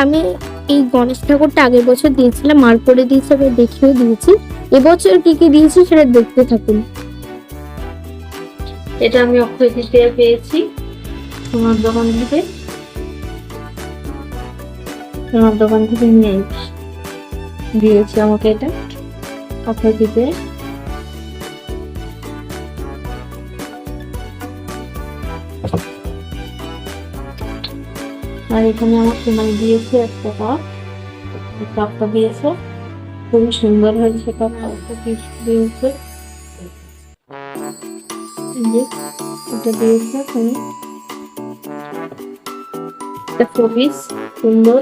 আমি এই গণেশ ঠাকুরটা আগের বছর দিয়েছিলাম, মার করে দিয়েছি, আবার দেখিয়েও দিয়েছি। এবছর কি কি দিয়েছি সেটা দেখতে থাকুন। এটা আমি অক্ষয় তৃতীয়ায় পেয়েছি তোমার দোকান থেকে, নিয়ে দিয়েছি আমাকে এটা অক্ষয় তৃতীয়ায়। আর এখানে আমার তোমার দিয়েছে একটা কাপটা দিয়েছে, খুবই সুন্দর হয়েছে কাপটা, দিয়েছে এটা দিয়েছে তুমি, এটা খুবই সুন্দর।